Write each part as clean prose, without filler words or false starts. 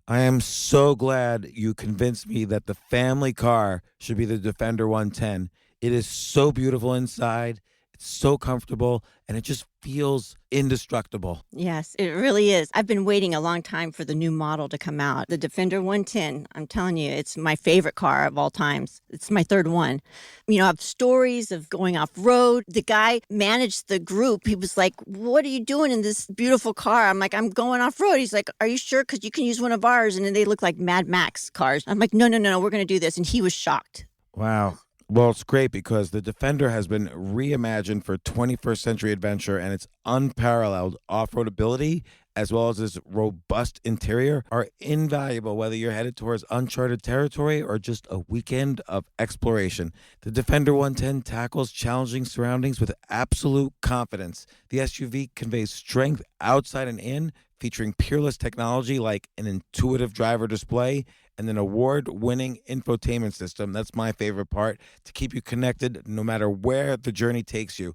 I am so glad you convinced me that the family car should be the Defender 110. It is so beautiful inside, it's so comfortable, and it just feels indestructible. Yes, it really is. I've been waiting a long time for the new model to come out. The Defender 110, I'm telling you, it's my favorite car of all times. It's my third one. You know, I have stories of going off road. The guy managed the group. He was like, "What are you doing in this beautiful car?" I'm like, "I'm going off road." He's like, "Are you sure? Because you can use one of ours." And then they look like Mad Max cars. I'm like, "No, no, no, no, we're going to do this." And he was shocked. Wow. Well, it's great because the Defender has been reimagined for 21st century adventure, and its unparalleled off-road ability as well as its robust interior are invaluable whether you're headed towards uncharted territory or just a weekend of exploration. The Defender 110 tackles challenging surroundings with absolute confidence. The SUV conveys strength outside and in, featuring peerless technology like an intuitive driver display and an award-winning infotainment system. That's my favorite part, to keep you connected no matter where the journey takes you.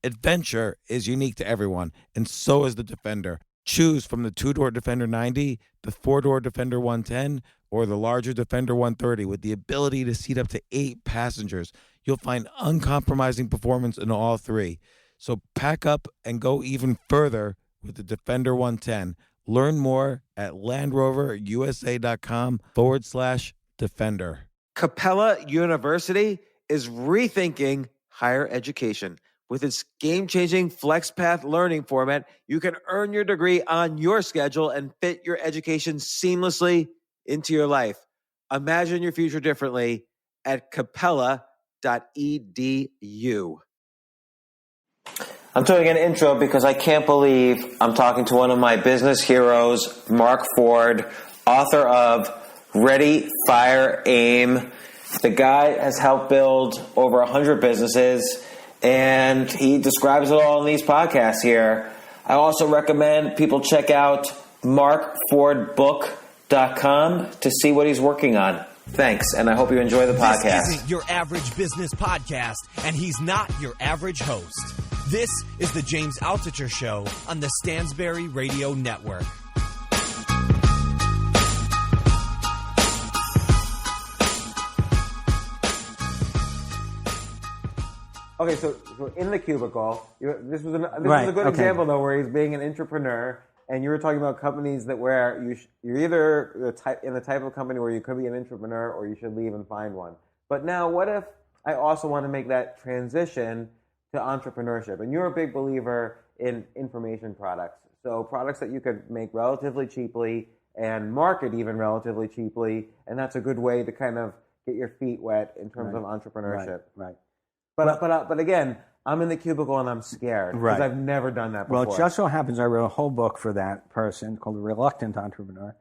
Adventure is unique to everyone, and so is the Defender. Choose from the two-door Defender 90, the four-door Defender 110, or the larger Defender 130 with the ability to seat up to 8 passengers. You'll find uncompromising performance in all three. So pack up and go even further with the Defender 110. Learn more at LandRoverUSA.com/Defender. Capella University is rethinking higher education. With its game-changing FlexPath learning format, you can earn your degree on your schedule and fit your education seamlessly into your life. Imagine your future differently at capella.edu. I'm doing an intro because I can't believe I'm talking to one of my business heroes, Mark Ford, author of Ready, Fire, Aim. The guy has helped build over 100 businesses, and he describes it all in these podcasts here. I also recommend people check out markfordbook.com to see what he's working on. Thanks, and I hope you enjoy the podcast. This isn't your average business podcast, and he's not your average host. This is the James Altucher Show on the Stansberry Radio Network. Okay, so in the cubicle, this was a good example though, where he's being an entrepreneur, and you were talking about companies that where you're either in the type of company where you could be an entrepreneur or you should leave and find one. But now, what if I also want to make that transition to entrepreneurship? And you're a big believer in information products, so products that you could make relatively cheaply and market even relatively cheaply, and that's a good way to kind of get your feet wet in terms of entrepreneurship. Right. But again, I'm in the cubicle and I'm scared because I've never done that before. Well, it just so happens I wrote a whole book for that person called The Reluctant Entrepreneur.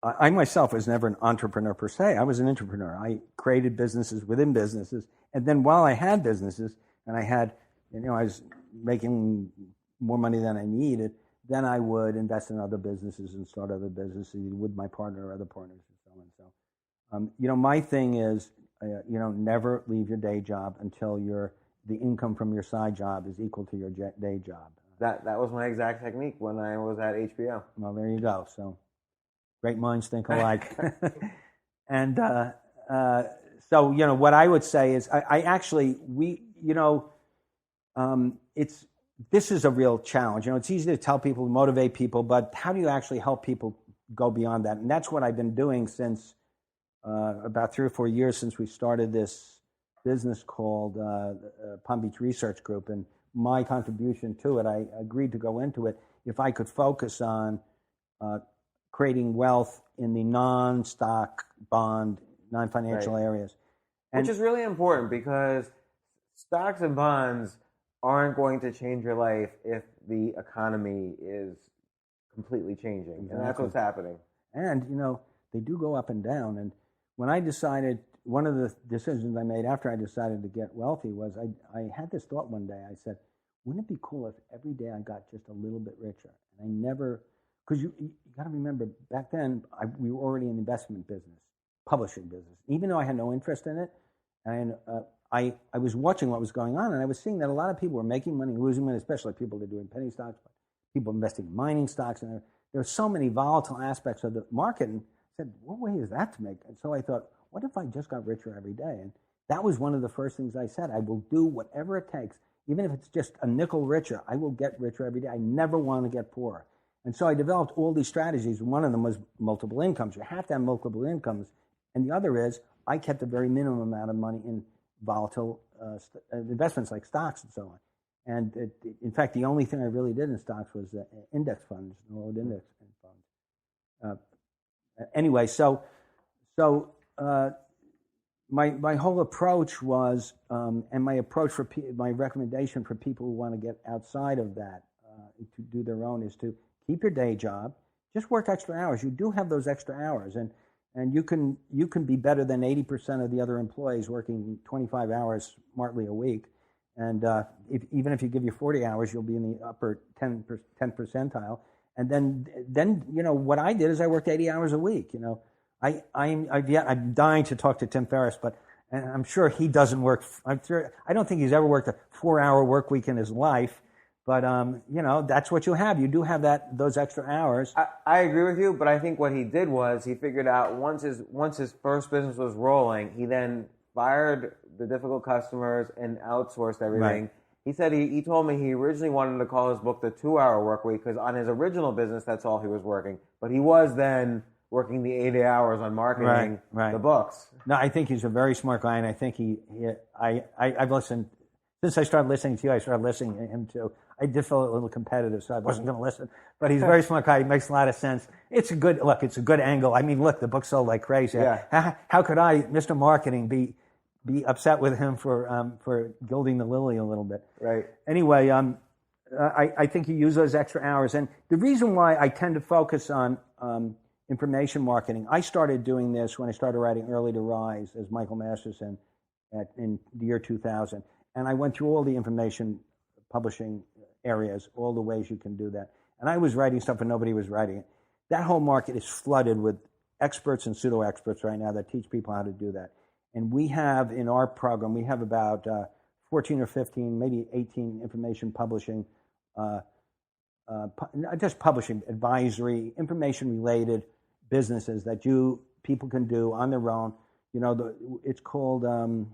I myself was never an entrepreneur per se. I was an entrepreneur. I created businesses within businesses, and then while I had businesses and I was making more money than I needed, then I would invest in other businesses and start other businesses with my partner or other partners and so on. So, my thing is, never leave your day job until the income from your side job is equal to your day job. That was my exact technique when I was at HBO. Well, there you go. So great minds think alike. And so, what I would say is this is a real challenge. It's easy to tell people, motivate people, but how do you actually help people go beyond that? And that's what I've been doing since about 3 or 4 years since we started this business called Palm Beach Research Group. And my contribution to it, I agreed to go into it if I could focus on creating wealth in the non-stock, bond, non-financial areas. Which is really important because stocks and bonds aren't going to change your life if the economy is completely changing. Exactly. And that's what's happening. And, they do go up and down. And when I decided, one of the decisions I made after I decided to get wealthy was I had this thought one day. I said, wouldn't it be cool if every day I got just a little bit richer? And I never, because you got to remember, back then we were already in the investment business, publishing business. Even though I had no interest in it, and I was watching what was going on, and I was seeing that a lot of people were making money, losing money, especially people that are doing penny stocks, people investing in mining stocks, and there are so many volatile aspects of the market. And said, what way is that to make? And so I thought, what if I just got richer every day? And that was one of the first things I said. I will do whatever it takes, even if it's just a nickel richer. I will get richer every day. I never want to get poorer. And so I developed all these strategies. One of them was multiple incomes. You have to have multiple incomes. And the other is I kept a very minimum amount of money in volatile investments like stocks and so on. And in fact, the only thing I really did in stocks was index funds, low index funds. Anyway, so my whole approach was, and my approach for my recommendation for people who want to get outside of that to do their own is to keep your day job, just work extra hours. You do have those extra hours, and you can be better than 80% of the other employees working 25 hours smartly a week. And even if you give you 40 hours, you'll be in the upper 10 percentile. And then what I did is I worked 80 hours a week. I'm dying to talk to Tim Ferriss, but and I'm sure he doesn't work. I don't think he's ever worked a 4-hour work week in his life. But that's what you have. You do have those extra hours. I agree with you, but I think what he did was he figured out once his first business was rolling, he then fired the difficult customers and outsourced everything. Right. He said he told me he originally wanted to call his book the 2-hour work week because on his original business that's all he was working. But he was then working the 80 hours on marketing the books. No, I think he's a very smart guy, and I think I've listened since I started listening to you. I started listening to him too. I did feel a little competitive, so I wasn't going to listen. But he's a very smart guy. He makes a lot of sense. It's a good angle. I mean, look, the book sold like crazy. Yeah. How could I, Mr. Marketing, be upset with him for gilding the lily a little bit? Right. Anyway, I think you use those extra hours, and the reason why I tend to focus on information marketing, I started doing this when I started writing Early to Rise as Michael Masterson in the year 2000, and I went through all the information publishing areas, all the ways you can do that. And I was writing stuff and nobody was writing it. That whole market is flooded with experts and pseudo-experts right now that teach people how to do that. And we have in our program, we have about 14 or 15, maybe 18 information publishing, not just publishing, advisory, information-related businesses that people can do on their own. It's called the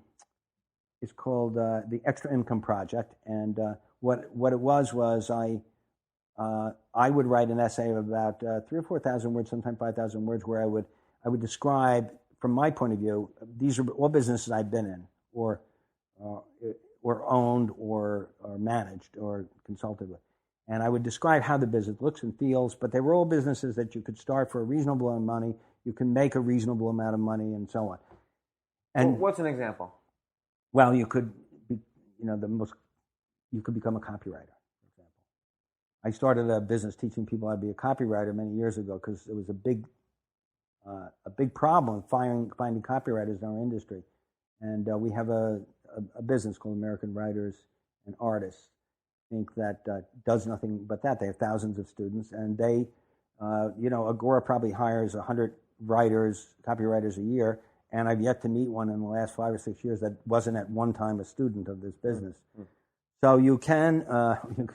Extra Income Project, and what it was I would write an essay of about 3,000 or 4,000 words, sometimes 5,000 words, where I would describe from my point of view. These are all businesses I've been in, or owned, or managed, or consulted with, and I would describe how the business looks and feels. But they were all businesses that you could start for a reasonable amount of money. You can make a reasonable amount of money, and so on. And what's an example? Well, you could be, you could become a copywriter, for example. I started a business teaching people how to be a copywriter many years ago because it was a big problem finding copywriters in our industry. And we have a business called American Writers and Artists, Inc. that does nothing but that. They have thousands of students, and they, Agora probably hires 100 copywriters a year. And I've yet to meet one in the last 5 or 6 years that wasn't at one time a student of this business. Mm-hmm. So you can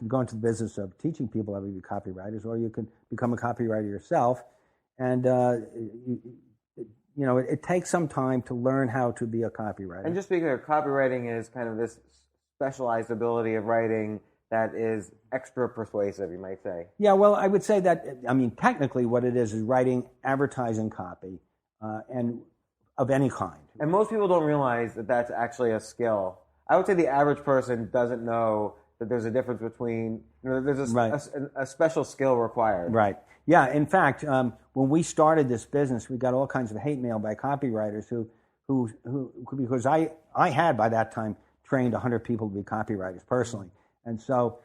go into the business of teaching people how to be copywriters, or you can become a copywriter yourself. And it takes some time to learn how to be a copywriter. And just speaking of copywriting, is kind of this specialized ability of writing that is extra persuasive, you might say. Yeah, well, I would say that. Technically, what it is writing advertising copy, and of any kind. And most people don't realize that that's actually a skill. I would say the average person doesn't know that there's a difference between, there's a special skill required. Right. Yeah. In fact, when we started this business, we got all kinds of hate mail by copywriters who because I had by that time trained 100 people to be copywriters personally. And so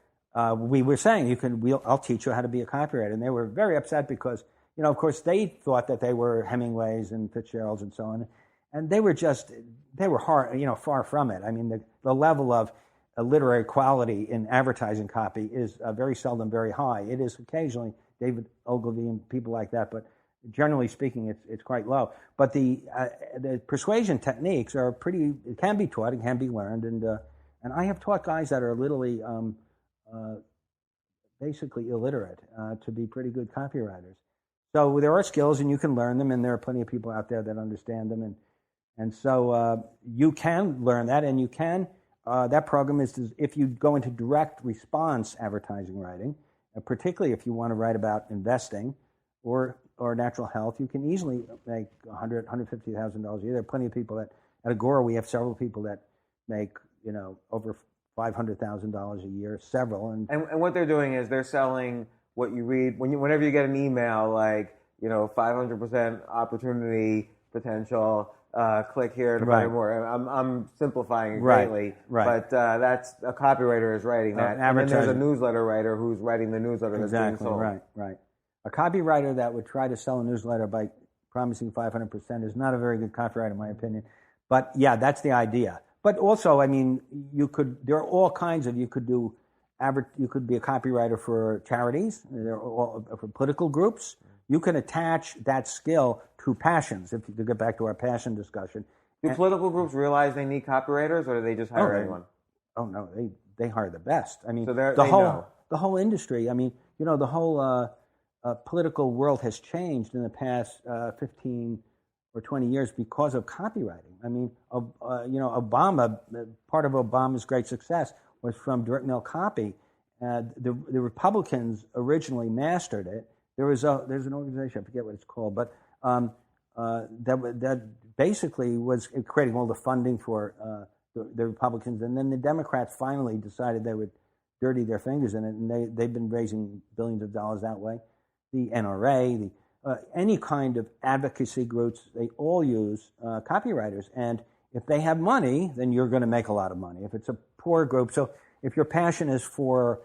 we were saying, I'll teach you how to be a copywriter. And they were very upset because, of course, they thought that they were Hemingways and Fitzgeralds and so on, and they were far from it. I mean, the level of literary quality in advertising copy is very seldom very high. It is occasionally David Ogilvy and people like that, but generally speaking, it's quite low. But the persuasion techniques are it can be taught, it can be learned, and I have taught guys that are literally basically illiterate to be pretty good copywriters. So there are skills, and you can learn them, and there are plenty of people out there that understand them, and so you can learn that, and you can. That program is if you go into direct response advertising writing, particularly if you want to write about investing or natural health, you can easily make $100,000, $150,000 a year. There are plenty of people that at Agora we have several people that make over $500,000 a year, several, and what they're doing is they're selling what you read whenever you get an email like 500% opportunity potential. Click here to find more. I'm simplifying it greatly, but that's a copywriter is writing that, and then there's a newsletter writer who's writing the newsletter that's being sold. Right. A copywriter that would try to sell a newsletter by promising 500% is not a very good copywriter, in my opinion. But yeah, that's the idea. But also, I mean, there are all kinds of, you could be a copywriter for charities, for political groups. You can attach that skill to passions, to get back to our passion discussion. Do political groups realize they need copywriters, or do they just hire anyone? Oh, no, they hire the best. I mean, so the whole industry, I mean, the whole political world has changed in the past 15 or 20 years because of copywriting. I mean, Obama, part of Obama's great success was from direct mail copy. The Republicans originally mastered it. There's an organization, I forget what it's called, but that basically was creating all the funding for the Republicans, and then the Democrats finally decided they would dirty their fingers in it, and they've been raising billions of dollars that way. The NRA, any kind of advocacy groups, they all use copywriters, and if they have money, then you're going to make a lot of money. If it's a poor group, so if your passion is for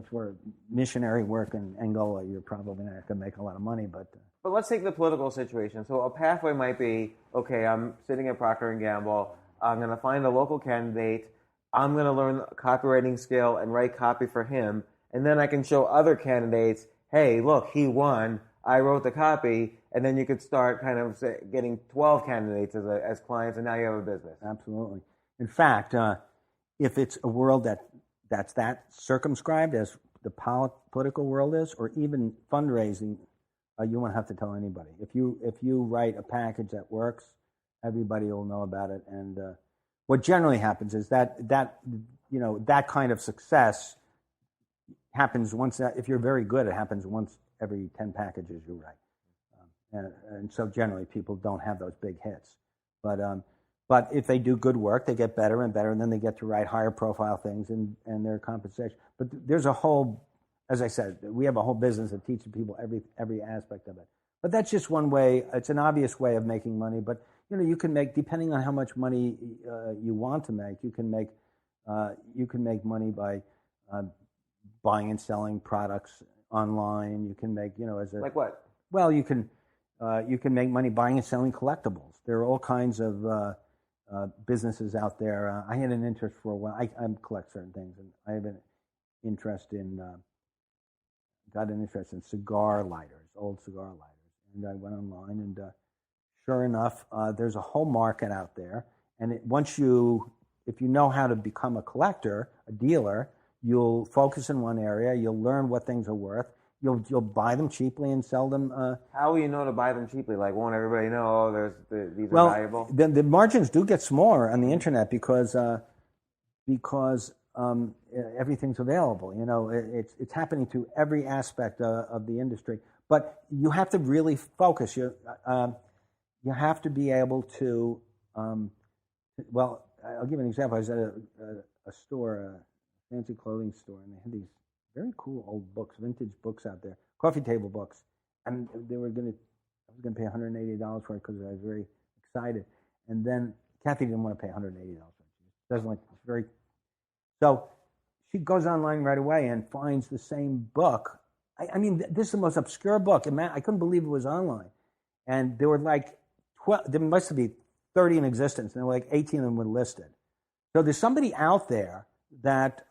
for missionary work in Angola, you're probably not going to make a lot of money. But let's take the political situation. So a pathway might be, okay, I'm sitting at Procter & Gamble. I'm going to find a local candidate. I'm going to learn the copywriting skill and write copy for him. And then I can show other candidates, hey, look, he won. I wrote the copy. And then you could start kind of getting 12 candidates as clients, and now you have a business. Absolutely. In fact, if it's a world that's that circumscribed as the political world is, or even fundraising, you won't have to tell anybody. If you write a package that works, everybody will know about it. And what generally happens is that kind of success happens once. If you're very good, it happens once every 10 packages you write. And so generally people don't have those big hits. But if they do good work, they get better and better, and then they get to write higher profile things and their compensation. But there's a whole, as I said, we have a whole business that teaches people every aspect of it. But that's just one way. It's an obvious way of making money. But you can make, depending on how much money you want to make, you can make money by buying and selling products online. You can make, like what? Well, you can make money buying and selling collectibles. There are all kinds of businesses out there. I had an interest for a while. I collect certain things, and I have an interest in got an interest in cigar lighters, old cigar lighters. And I went online, and sure enough, there's a whole market out there. And if you know how to become a collector, a dealer, you'll focus in one area. You'll learn what things are worth. You'll buy them cheaply and sell them. How will you know to buy them cheaply? Like, won't everybody know? These are valuable. The margins do get smaller on the internet because everything's available. It's happening to every aspect of the industry. But you have to really focus. You have to be able to. Well, I'll give you an example. I was at a store, a fancy clothing store, and they had these very cool old books, vintage books out there, coffee table books, and I was going to pay $180 for it because I was very excited. And then Kathy didn't want to pay $180 for it. She doesn't like it's very. So she goes online right away and finds the same book. I mean, this is the most obscure book. I couldn't believe it was online, and there were like 12. There must be 30 in existence, and there were like 18 of them were listed. So there's somebody out there that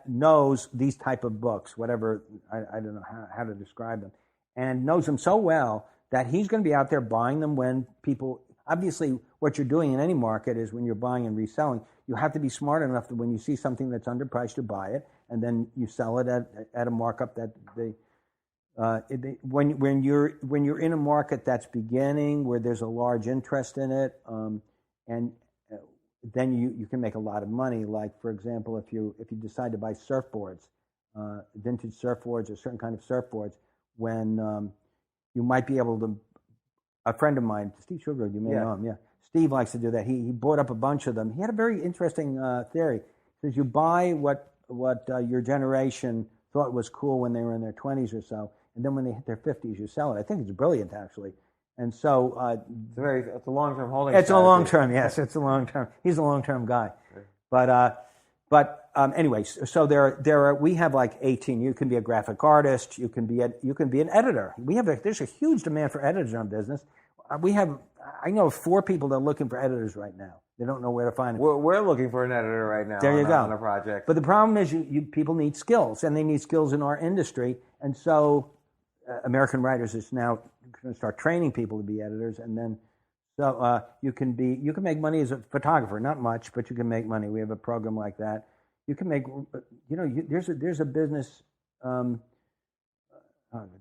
knows these type of books, whatever, I don't know how to describe them, and knows them so well that he's going to be out there buying them when people, obviously what you're doing in any market is when you're buying and reselling, you have to be smart enough that when you see something that's underpriced, you buy it, and then you sell it at a markup that When you're in a market that's beginning, where there's a large interest in it, and then you can make a lot of money. Like, for example, if you decide to buy surfboards, vintage surfboards or certain kind of surfboards, when you might be able to. A friend of mine, Steve Sugar, you may know him. Yeah, Steve likes to do that. He bought up a bunch of them. He had a very interesting theory. He says you buy what your generation thought was cool when they were in their 20s or so, and then when they hit their 50s, you sell it. I think it's brilliant, actually. And so it's a long-term holding. It's strategy. a long-term, yes. It's a long-term. He's a long-term guy. But anyway, so there are. We have like 18. You can be a graphic artist. You can be an editor. There's a huge demand for editors in our business. I know 4 people that are looking for editors right now. They don't know where to find them. We're looking for an editor right now. There you go. On a project. But the problem is, people need skills, and they need skills in our industry. And so, American Writers is now going to start training people to be editors, and then you can make money as a photographer. Not much, but you can make money. We have a program like that. You can make. There's a business.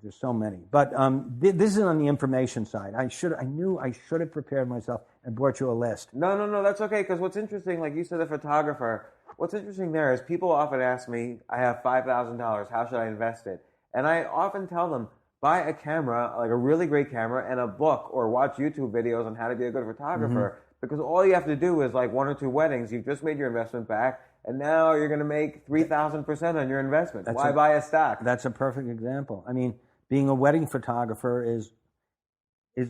There's so many, but this is on the information side. I should have prepared myself and brought you a list. No, that's okay. Because what's interesting, like you said, the photographer. What's interesting there is people often ask me, "I have $5,000. How should I invest it?" And I often tell them, buy a camera, like a really great camera, and a book, or watch YouTube videos on how to be a good photographer. Mm-hmm. Because all you have to do is like 1 or 2 weddings. You've just made your investment back. And now you're going to make 3,000% on your investment. Why buy a stock? That's a perfect example. I mean, being a wedding photographer is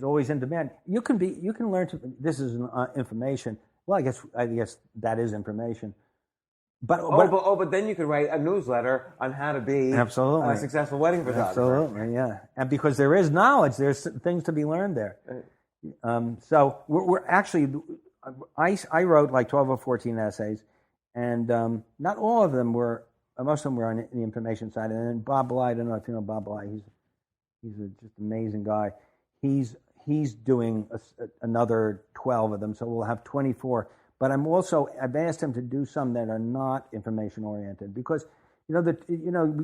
always in demand. You can learn to. This is information. Well, I guess that is information. But then you could write a newsletter on how to be absolutely a successful wedding photographer. Absolutely, yeah. And because there is knowledge, there's things to be learned there. So we're actually. I wrote like 12 or 14 essays. And not all of them were, most of them were on the information side. And then Bob Bly, I don't know if you know Bob Bly, he's just an amazing guy. He's doing another 12 of them, so we'll have 24. But I've asked him to do some that are not information oriented, because we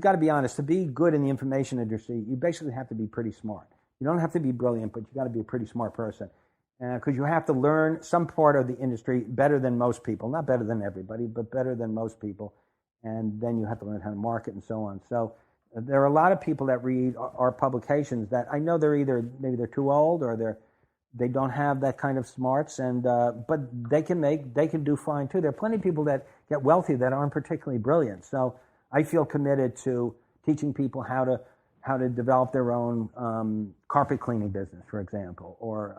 got to be honest. To be good in the information industry, you basically have to be pretty smart. You don't have to be brilliant, but you got to be a pretty smart person. Because you have to learn some part of the industry better than most people. Not better than everybody, but better than most people. And then you have to learn how to market and so on. So there are a lot of people that read our publications that I know maybe they're too old, or they don't have that kind of smarts, but they can do fine too. There are plenty of people that get wealthy that aren't particularly brilliant. So I feel committed to teaching people how to develop their own carpet cleaning business, for example, or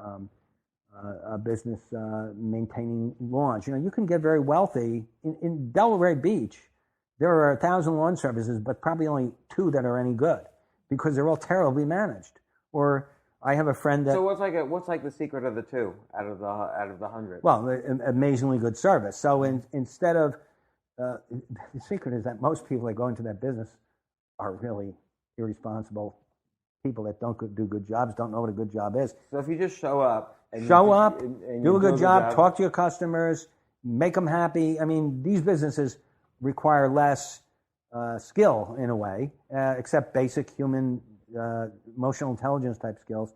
a business maintaining lawns. You can get very wealthy. In Delaware Beach, there are 1,000 lawn services, but probably only 2 that are any good, because they're all terribly managed. Or I have a friend that. So what's like the secret of the 2 out of the 100? Well, amazingly good service. So instead of the secret is that most people that go into that business are really irresponsible people that don't do good jobs, don't know what a good job is. So if you just show up. Do a good job, talk to your customers, make them happy. I mean, these businesses require less skill in a way, except basic human emotional intelligence type skills.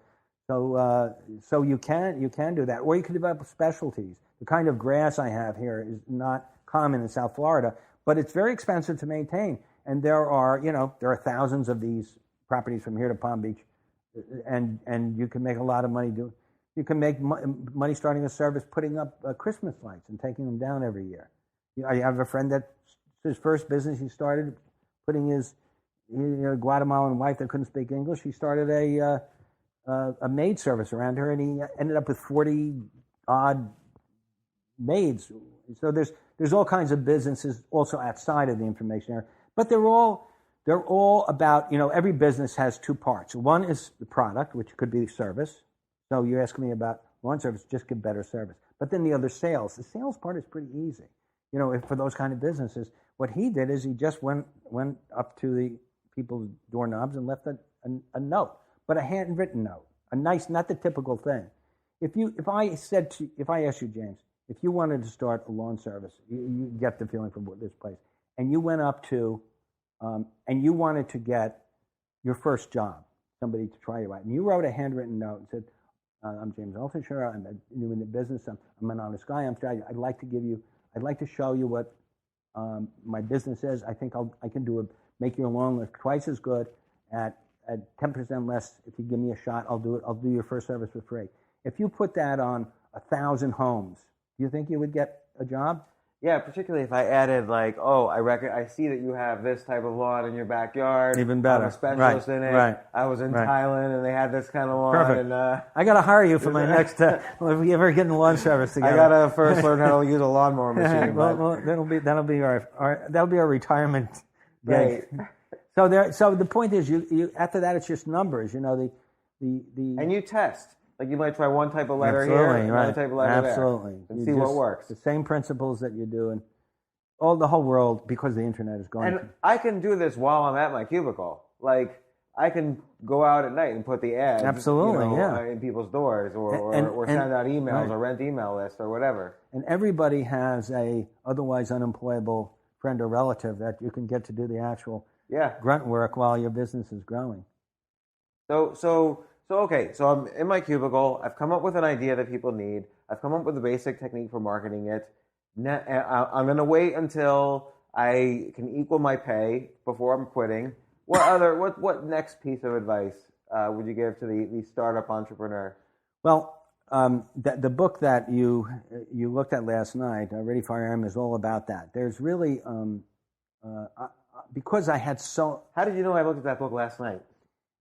So you can do that, or you can develop specialties. The kind of grass I have here is not common in South Florida, but it's very expensive to maintain. And there are thousands of these properties from here to Palm Beach, and you can make a lot of money doing. You can make money starting a service, putting up Christmas lights and taking them down every year. I have a friend that his first business he started putting his Guatemalan wife that couldn't speak English. He started a maid service around her, and he ended up with 40 odd maids. So there's all kinds of businesses also outside of the information area, but they're all about every business has 2 parts. One is the product, which could be service. So you ask me about lawn service, just give better service. But then the other sales. The sales part is pretty easy. For those kind of businesses, what he did is he just went up to the people's doorknobs and left a note, but a handwritten note, a nice, not the typical thing. If I asked you, James, if you wanted to start a lawn service, you get the feeling from this place, and you went up to, and you wanted to get your first job, somebody to try you out. And you wrote a handwritten note and said, I'm James Altucher. I'm new in the business. I'm an honest guy. I'd like to show you what my business is. I think I can make your lawn look twice as good at 10% less. If you give me a shot, I'll do it. I'll do your first service for free. If you put that on 1,000 homes, do you think you would get a job? Yeah, particularly if I added I see that you have this type of lawn in your backyard. Even better. I'm a specialist in it. Right. I was in Thailand and they had this kind of lawn. Perfect. And, I got to hire you for my next. If we ever get in lawn service together, I got to first learn how to use a lawnmower machine. well, that'll be our retirement Right. gig. So the point is, you after that it's just numbers. The And you test. Like you might try one type of letter absolutely, here, right. another type of letter absolutely. there, and see what works. The same principles that you do in the whole world, because the internet is going. And I can do this while I'm at my cubicle. Like I can go out at night and put the ads, absolutely, in people's doors, or send out emails, or rent email lists, or whatever. And everybody has a otherwise unemployable friend or relative that you can get to do the actual grunt work while your business is growing. So I'm in my cubicle. I've come up with an idea that people need. I've come up with a basic technique for marketing it. I'm going to wait until I can equal my pay before I'm quitting. What next piece of advice would you give to the startup entrepreneur? Well, the book that you looked at last night, Ready, Fire, Aim, is all about that. There's really because I had so. How did you know I looked at that book last night?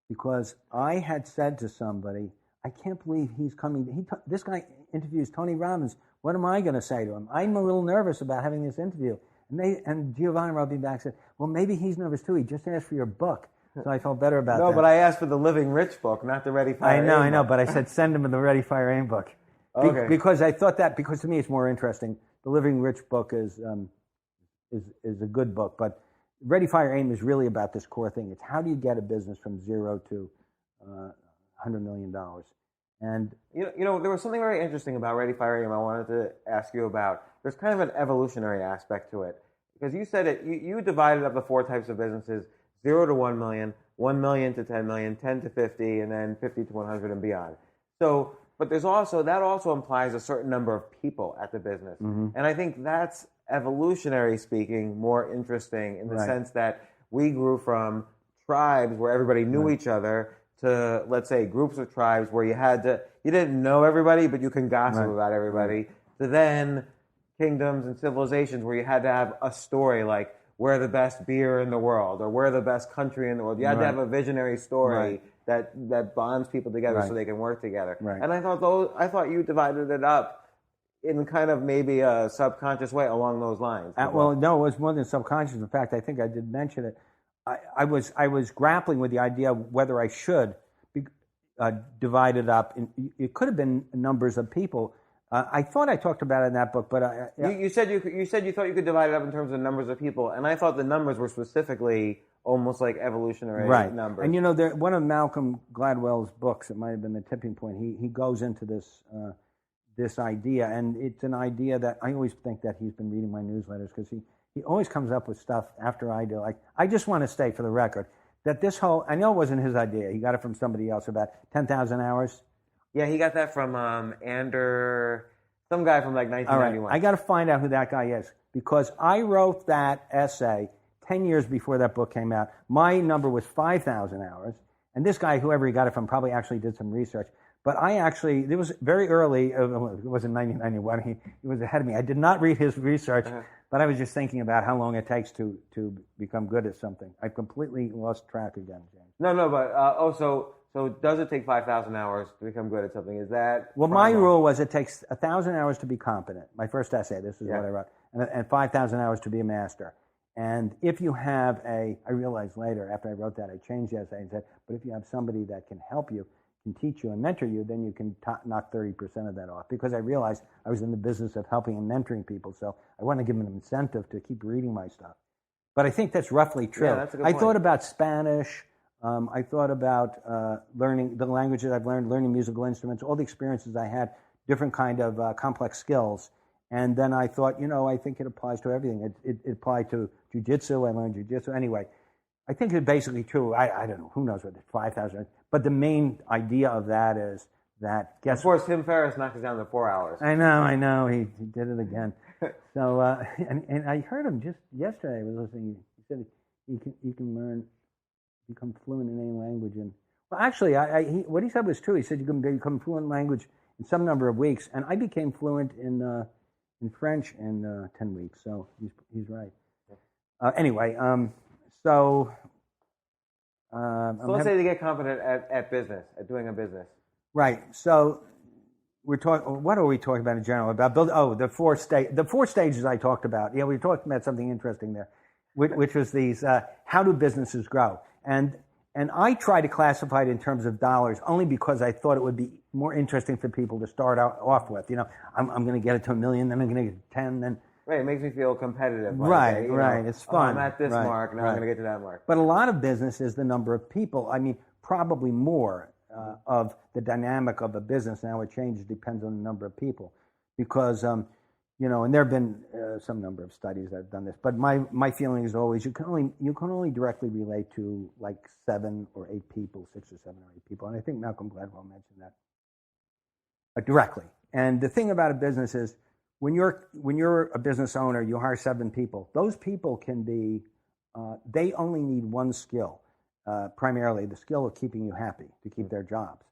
Because I had said to somebody, I can't believe he's coming. This guy interviews Tony Robbins. What am I going to say to him? I'm a little nervous about having this interview. And Giovanni wrote me back and said, well, maybe he's nervous too. He just asked for your book. So I felt better about that. No, but I asked for the Living Rich book, not the Ready, Fire, Aim I know, but I said send him the Ready, Fire, Aim book. Okay. Because I thought because to me it's more interesting. The Living Rich book is a good book, but Ready, Fire, Aim is really about this core thing. It's how do you get a business from zero to $100 million? And there was something very interesting about Ready, Fire, Aim I wanted to ask you about. There's kind of an evolutionary aspect to it. Because you said you divided up the four types of businesses, 0 to 1 million, 1 million to 10 million, 10 to 50, and then 50 to 100 and beyond. So, but that also implies a certain number of people at the business. Mm-hmm. And I think that's, evolutionary speaking, more interesting in the sense that we grew from tribes where everybody knew each other to, let's say, groups of tribes where you didn't know everybody, but you can gossip about everybody, to then kingdoms and civilizations where you had to have a story like we're the best beer in the world or we're the best country in the world. You had to have a visionary story that bonds people together so they can work together. Right. And I thought you divided it up in kind of maybe a subconscious way along those lines. Well, no, it was more than subconscious. In fact, I think I did mention it. I was grappling with the idea of whether I should divide it up. It could have been numbers of people. I thought I talked about it in that book, but you said you thought you could divide it up in terms of numbers of people, and I thought the numbers were specifically almost like evolutionary numbers. And one of Malcolm Gladwell's books, it might have been The Tipping Point. He goes into this idea, and it's an idea that I always think that he's been reading my newsletters because he always comes up with stuff after I do. Like, I just want to state for the record that I know it wasn't his idea. He got it from somebody else, about 10,000 hours. Yeah, he got that from some guy from like 1991. All right. I got to find out who that guy is because I wrote that essay 10 years before that book came out. My number was 5,000 hours, and this guy, whoever he got it from, probably actually did some research. But it was very early, it was in 1991, he was ahead of me. I did not read his research, but I was just thinking about how long it takes to become good at something. I completely lost track again, James. No, but, so does it take 5,000 hours to become good at something? Is that... Well, my rule was it takes 1,000 hours to be competent. My first essay, this is what I wrote, and 5,000 hours to be a master. And if you have I realized later, after I wrote that, I changed the essay and said, but if you have somebody that can help you, can teach you and mentor you, then you can knock 30% of that off. Because I realized I was in the business of helping and mentoring people, so I want to give them an incentive to keep reading my stuff. But I think that's roughly true. Yeah, that's a good point. I thought about Spanish. I thought about learning the languages I've learned, learning musical instruments, all the experiences I had, different kind of complex skills. And then I thought, I think it applies to everything. It applied to jiu-jitsu. I learned jiu-jitsu. Anyway, I think it's basically true. I don't know. Who knows what 5,000. But the main idea of that is that Of course, Tim Ferriss knocked it down to 4 hours. I know. He did it again. So and I heard him just yesterday. I was listening. He said you can become fluent in any language. And well, actually, what he said was true. He said you can become fluent in language in some number of weeks. And I became fluent in French in 10 weeks. So he's right. Anyway, so let's say to get confident at business, at doing a business. Right. So we're talking. What are we talking about in general? About the four stages I talked about. Yeah, we talked about something interesting there, which was these. How do businesses grow? And I try to classify it in terms of dollars only because I thought it would be more interesting for people to start off with. You know, I'm going to get it to $1 million, then I'm going to get to 10, then. Right, it makes me feel competitive. Right. It's fun. I'm at this mark, now I'm going to get to that mark. But a lot of business is the number of people. I mean, probably more of the dynamic of a business now. It changes, depends on the number of people. Because, and there have been some number of studies that have done this. But my feeling is always you can only directly relate to like 7 or 8 people, 6 or 7 or 8 people. And I think Malcolm Gladwell mentioned that directly. And the thing about a business is, when you're a business owner, you hire 7 people. Those people can be, they only need one skill, primarily the skill of keeping you happy, to keep their jobs.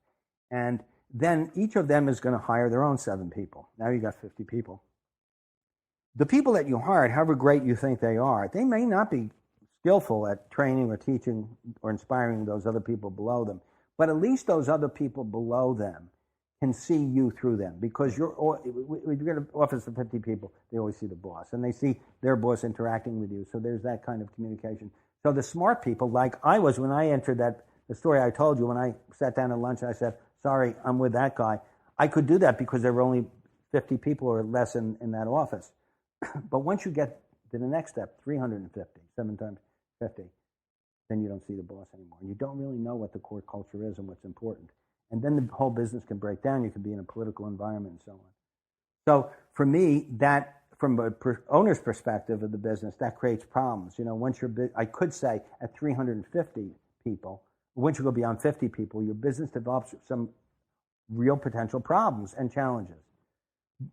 And then each of them is going to hire their own 7 people. Now you got 50 people. The people that you hired, however great you think they are, they may not be skillful at training or teaching or inspiring those other people below them. But at least those other people below them can see you through them, because when you get an office of 50 people, they always see the boss, and they see their boss interacting with you. So there's that kind of communication. So the smart people, like I was when I entered the story I told you, when I sat down at lunch and I said, sorry, I'm with that guy. I could do that because there were only 50 people or less in that office. But once you get to the next step, 350, 7 times 50, then you don't see the boss anymore. You don't really know what the core culture is and what's important. And then the whole business can break down. You can be in a political environment and so on. So for me, that from a owner's perspective of the business, that creates problems. Once I could say at 350 people, once you go beyond 50 people, your business develops some real potential problems and challenges.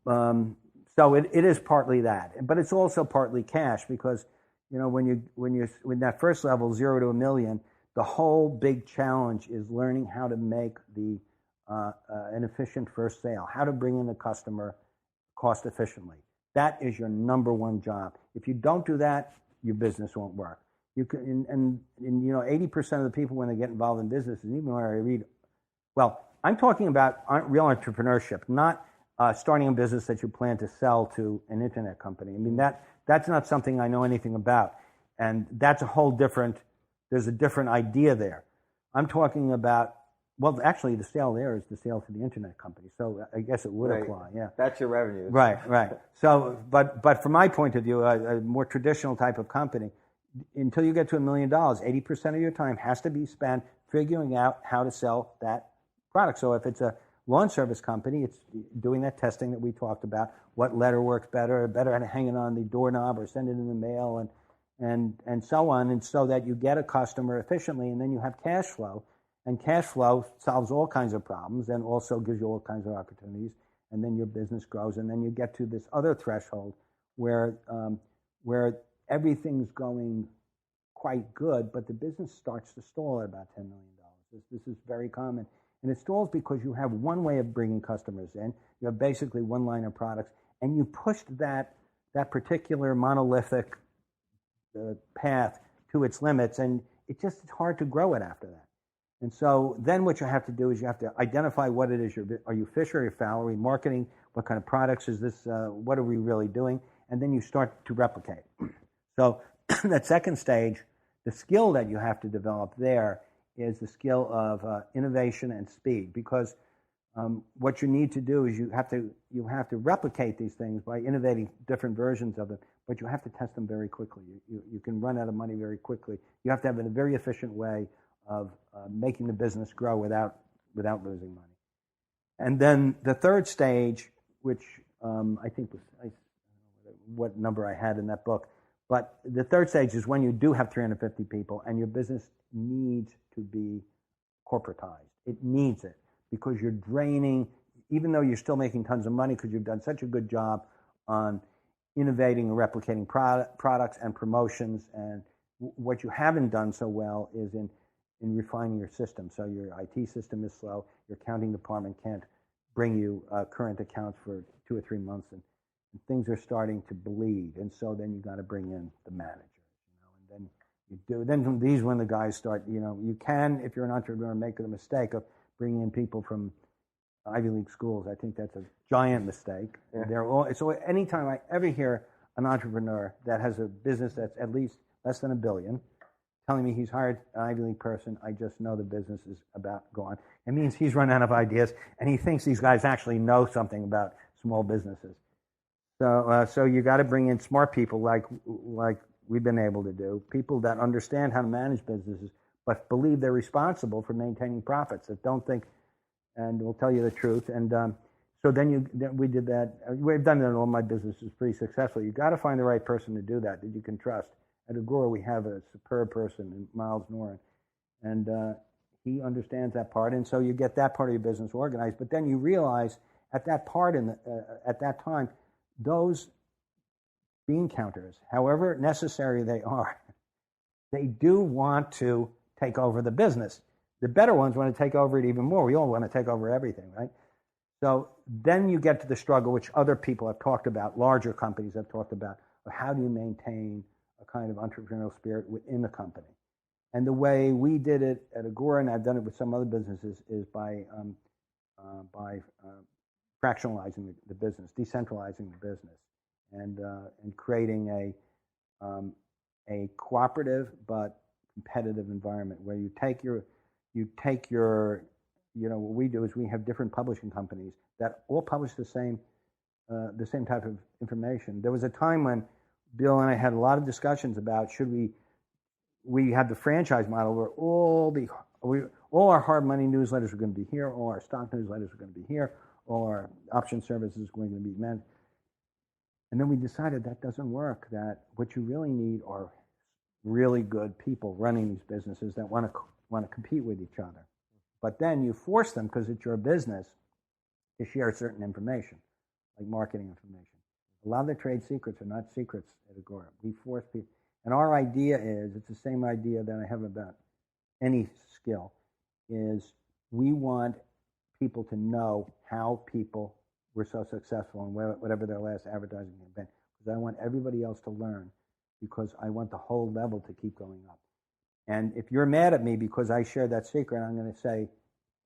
So it is partly that, but it's also partly cash, because when that first level, 0 to $1 million. The whole big challenge is learning how to make an efficient first sale, how to bring in a customer cost efficiently. That is your number one job. If you don't do that, your business won't work. You can, and 80% of the people when they get involved in business, and even when I read, well, I'm talking about real entrepreneurship, not starting a business that you plan to sell to an internet company. I mean, that's not something I know anything about, and that's a whole different. There's a different idea there. I'm talking about, well, actually, the sale there is the sale to the internet company. So I guess it would apply, yeah. That's your revenue. Right. So, but from my point of view, a more traditional type of company, until you get to $1 million, 80% of your time has to be spent figuring out how to sell that product. So if it's a lawn service company, it's doing that testing that we talked about. What letter works better at hanging on the doorknob or send it in the mail, and so on, and so that you get a customer efficiently, and then you have cash flow, and cash flow solves all kinds of problems and also gives you all kinds of opportunities, and then your business grows, and then you get to this other threshold where everything's going quite good, but the business starts to stall at about $10 million. This is very common, and it stalls because you have one way of bringing customers in. You have basically one line of products, and you pushed that particular monolithic path to its limits, and it's hard to grow it after that. And so then what you have to do is you have to identify what it is. Are you fish or are you fowl? Are we marketing? What kind of products is this? What are we really doing? And then you start to replicate. So that second stage, the skill that you have to develop there is the skill of innovation and speed, because what you need to do is you have to replicate these things by innovating different versions of them, but you have to test them very quickly. You can run out of money very quickly. You have to have a very efficient way of making the business grow without losing money. And then the third stage, which I think was what number I had in that book, But the third stage is when you do have 350 people and your business needs to be corporatized. It needs it because you're draining, even though you're still making tons of money because you've done such a good job on innovating and replicating products and promotions. And what you haven't done so well is in refining your system. So your IT system is slow. Your accounting department can't bring you current accounts for 2 or 3 months, and things are starting to bleed. And so then you got to bring in the managers, and then you do. Then these when the guys start, you can, if you're an entrepreneur, make the mistake of bringing in people from Ivy League schools. I think that's a giant mistake. Yeah. So anytime I ever hear an entrepreneur that has a business that's at least less than $1 billion telling me he's hired an Ivy League person, I just know the business is about gone. It means he's run out of ideas, and he thinks these guys actually know something about small businesses. So you got to bring in smart people like we've been able to do, people that understand how to manage businesses, but believe they're responsible for maintaining profits, that don't think, and will tell you the truth. And so then we did that. We've done that in all my businesses pretty successfully. You got to find the right person to do that you can trust. At Agora, we have a superb person, Miles Noren, and he understands that part. And so you get that part of your business organized. But then you realize at that time, those bean counters, however necessary they are, they do want to take over the business. The better ones want to take over it even more. We all want to take over everything, right? So then you get to the struggle, which other people have talked about, larger companies have talked about, of how do you maintain a kind of entrepreneurial spirit within the company. And the way we did it at Agora, and I've done it with some other businesses, is by fractionalizing the business, decentralizing the business, and creating a cooperative but competitive environment where you take your what we do is we have different publishing companies that all publish the same type of information. There was a time when Bill and I had a lot of discussions about should we had the franchise model where all our hard money newsletters are going to be here, all our stock newsletters are going to be here, all our option services are going to be managed. And then we decided that doesn't work, that what you really need are really good people running these businesses that want to compete with each other. But then you force them, because it's your business, to share certain information, like marketing information. A lot of the trade secrets are not secrets at Agora. We force people. And our idea is, it's the same idea that I have about any skill, is we want people to know how people were so successful in whatever their last advertising event. Because I want everybody else to learn, because I want the whole level to keep going up. And if you're mad at me because I shared that secret, I'm going to say,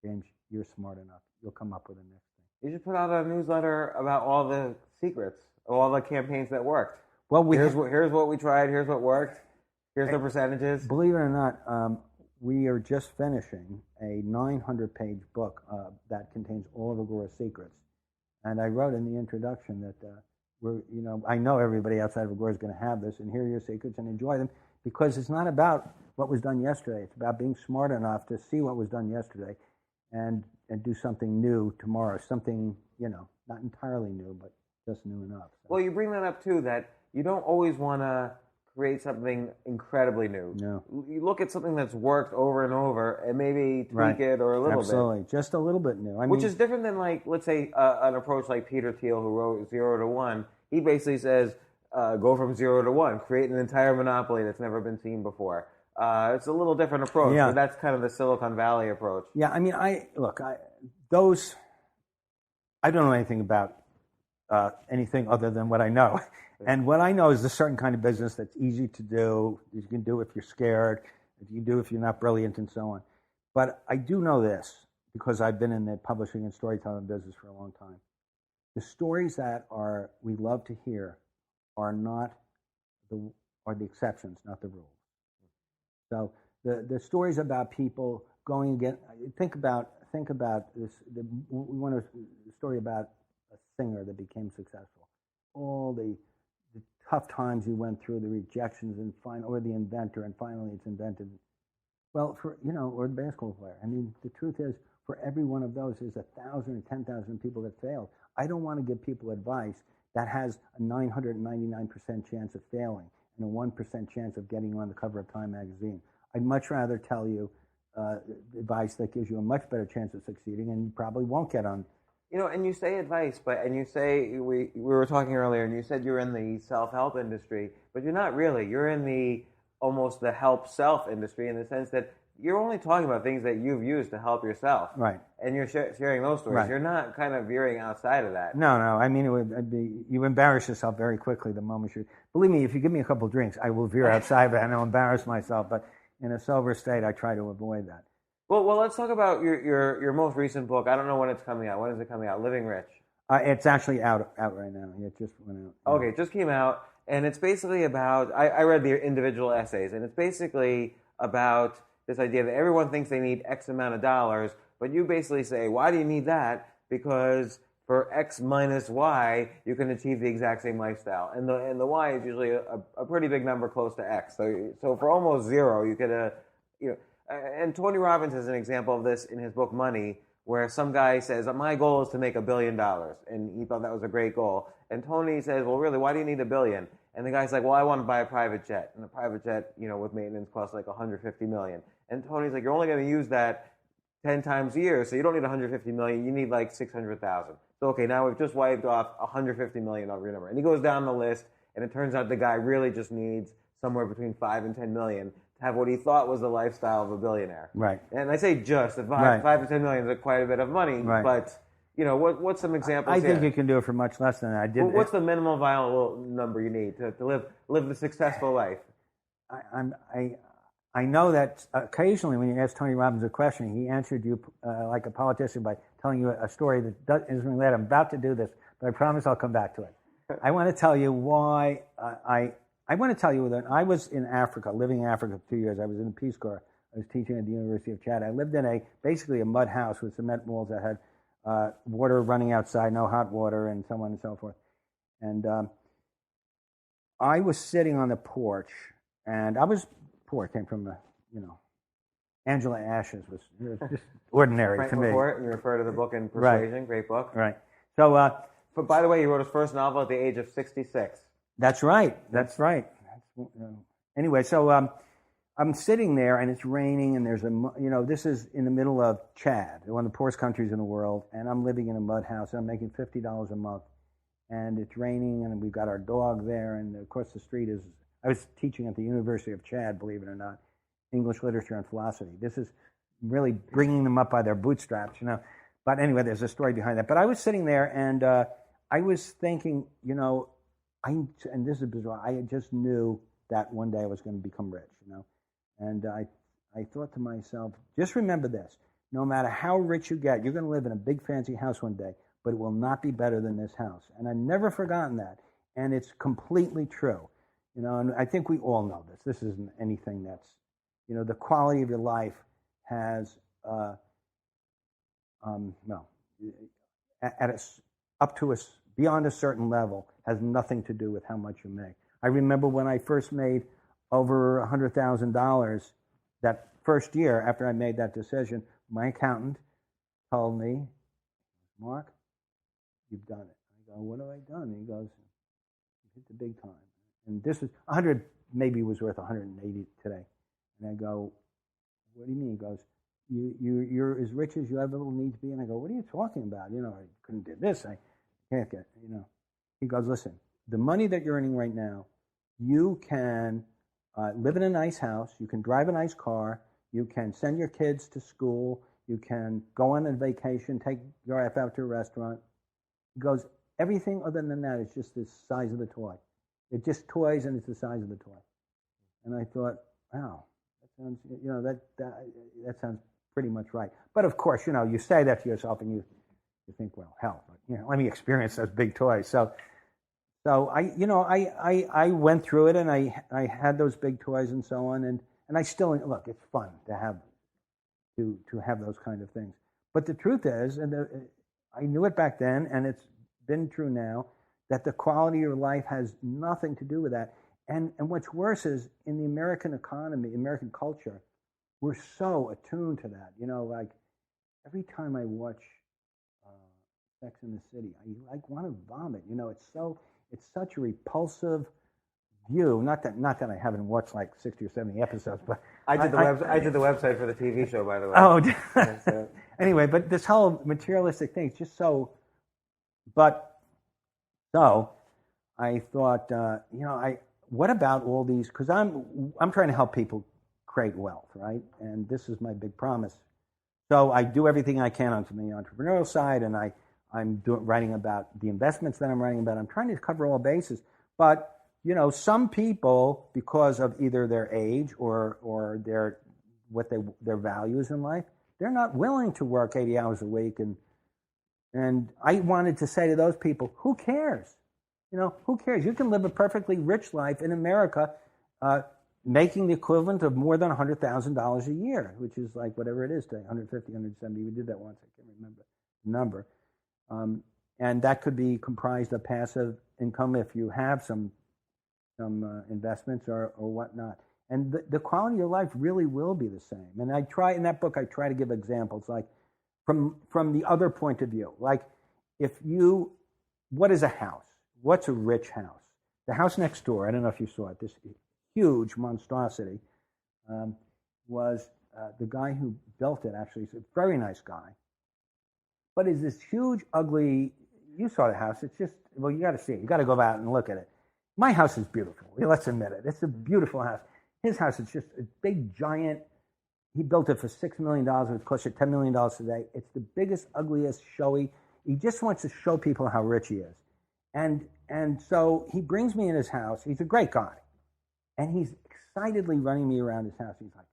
James, you're smart enough. You'll come up with the next thing. You should put out a newsletter about all the secrets, all the campaigns that worked. Well, here's what we tried. Here's what worked. Here's the percentages. Believe it or not, we are just finishing a 900-page book that contains all of Agora's secrets. And I wrote in the introduction that I know everybody outside of Agora is going to have this, and here are your secrets, and enjoy them, because it's not about what was done yesterday. It's about being smart enough to see what was done yesterday and do something new tomorrow. Something, not entirely new, but just new enough. So. Well, you bring that up too, that you don't always want to create something incredibly new. No. You look at something that's worked over and over and maybe tweak it or a little bit. Absolutely. Just a little bit new. Which is different than, like, let's say an approach like Peter Thiel, who wrote 0 to 1. He basically says, go from 0 to 1, create an entire monopoly that's never been seen before. It's a little different approach, but that's kind of the Silicon Valley approach. Yeah, I mean, I don't know anything about anything other than what I know. And what I know is a certain kind of business that's easy to do. You can do if you're scared, you can do if you're not brilliant, and so on. But I do know this, because I've been in the publishing and storytelling business for a long time. The stories that we love to hear are the exceptions, not the rules. So the stories about people going again. Think about this. We want a story about a singer that became successful. All the tough times he went through, the rejections, or the inventor, and finally it's invented. Well, or the basketball player. I mean, the truth is, for every one of those, there's 1,000 or 10,000 people that failed. I don't want to give people advice that has a 999% chance of failing, and a 1% chance of getting on the cover of Time magazine. I'd much rather tell you advice that gives you a much better chance of succeeding, and you probably won't get on. And you say advice, and you say we were talking earlier, and you said you're in the self-help industry, but you're not really. You're in the almost the help self industry in the sense that you're only talking about things that you've used to help yourself, right? And you're sharing those stories. Right. You're not kind of veering outside of that. No. I mean, you embarrass yourself very quickly the moment you. Believe me, if you give me a couple of drinks, I will veer outside of it and I'll embarrass myself. But in a sober state, I try to avoid that. Well, let's talk about your most recent book. I don't know when it's coming out. When is it coming out? Living Rich. It's actually out right now. It just went out. Okay, it just came out, and it's basically about. I read the individual essays, and it's basically about this idea that everyone thinks they need X amount of dollars, but you basically say, why do you need that? Because for X minus Y, you can achieve the exact same lifestyle, and the Y is usually a pretty big number close to X. So for almost zero, you could And Tony Robbins is an example of this in his book Money, where some guy says, my goal is to make $1 billion. And he thought that was a great goal. And Tony says, well, really, why do you need $1 billion? And the guy's like, well, I want to buy a private jet. And a private jet, with maintenance costs like $150 million. And Tony's like, you're only going to use that 10 times a year, so you don't need $150 million. You need like $600,000. So, okay, now we've just wiped off $150 million of your number. And he goes down the list, and it turns out the guy really just needs somewhere between 5 and 10 million to have what he thought was the lifestyle of a billionaire. Right. And I say just, 5 to 10 million is quite a bit of money, right. But what's some examples I think you can do it for much less than that. I did. Well, what's the minimum viable number you need to live the successful life? I know that occasionally when you ask Tony Robbins a question, he answered you like a politician by telling you a story that isn't related. I'm about to do this, but I promise I'll come back to it. I want to tell you why I want to tell you that I was in Africa, living in Africa for 2 years. I was in the Peace Corps. I was teaching at the University of Chad. I lived in basically a mud house with cement walls that had water running outside, no hot water, and so on and so forth. And I was sitting on the porch, and I was poor. Came from Angela Ashes was just ordinary to me. You refer to the book in Persuasion, right. Great book. Right. So, but by the way, he wrote his first novel at the age of 66. That's right. Anyway, so I'm sitting there, and it's raining, and there's this is in the middle of Chad, one of the poorest countries in the world, and I'm living in a mud house, and I'm making $50 a month, and it's raining, and we've got our dog there, and across the street I was teaching at the University of Chad, believe it or not, English literature and philosophy. This is really bringing them up by their bootstraps, But anyway, there's a story behind that. But I was sitting there, and I was thinking, and this is bizarre, I just knew that one day I was going to become rich, And I thought to myself, just remember this, no matter how rich you get, you're going to live in a big fancy house one day, but it will not be better than this house. And I've never forgotten that. And it's completely true. And I think we all know this. This isn't anything that's, the quality of your life has, beyond a certain level, has nothing to do with how much you make. I remember when I first made over $100,000 that first year after I made that decision, my accountant told me, Mark, you've done it. I go, what have I done? And he goes, you hit the big time. And this was 100, maybe was worth 180 today. And I go, what do you mean? He goes, you're as rich as you ever will need to be. And I go, what are you talking about? I couldn't do this. I can't get, He goes, listen, the money that you're earning right now, you can live in a nice house, you can drive a nice car, you can send your kids to school, you can go on a vacation, take your wife out to a restaurant. He goes, everything other than that is just the size of the toy. It's just toys, and it's the size of the toy. And I thought, wow, that sounds, that sounds pretty much right. But of course, you say that to yourself, and you think, well, hell, let me experience those big toys. So I went through it, and I had those big toys and so on, and I still look. It's fun to have those kind of things. But the truth is, and I knew it back then, and it's been true now, that the quality of your life has nothing to do with that. And what's worse is in the American economy, American culture, we're so attuned to that. Like every time I watch Sex in the City, I want to vomit. It's such a repulsive, view. Not that I haven't watched like 60 or 70 episodes, but I did the website for the TV show, by the way. Oh, Yeah, so. anyway, but this whole materialistic thing is just so. But so, I thought, what about all these? Because I'm trying to help people create wealth, right? And this is my big promise. So I do everything I can on the entrepreneurial side, and I'm writing about the investments that I'm writing about. I'm trying to cover all bases. But, some people, because of either their age or their values in life, they're not willing to work 80 hours a week. And I wanted to say to those people, who cares? Who cares? You can live a perfectly rich life in America, making the equivalent of more than $100,000 a year, which is like whatever it is today, 150, 170. We did that once. I can't remember the number. And that could be comprised of passive income if you have some investments or whatnot. And the quality of your life really will be the same. And in that book, I try to give examples like from the other point of view. Like what is a house? What's a rich house? The house next door, I don't know if you saw it, this huge monstrosity, was the guy who built it, actually. He's a very nice guy. But it's this huge, ugly, you saw the house, it's just, well, you got to see it. You got to go out and look at it. My house is beautiful. Let's admit it. It's a beautiful house. His house is just a big, giant, he built it for $6 million. It would cost you $10 million today. It's the biggest, ugliest, showy. He just wants to show people how rich he is. And so he brings me in his house. He's a great guy. And he's excitedly running me around his house. He's like,